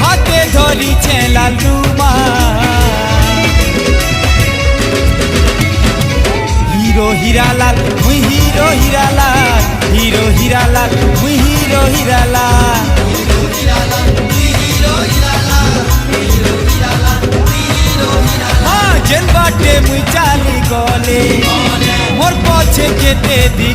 हाथे धरी लाल रुमाल। हीरो हीरालाल मुई हीरो हीरालाल, हीरो हीरालाल मुई हीरो हीरालाल। हाँ जेन बाटे मुई चाली गले मोर पछे केते दी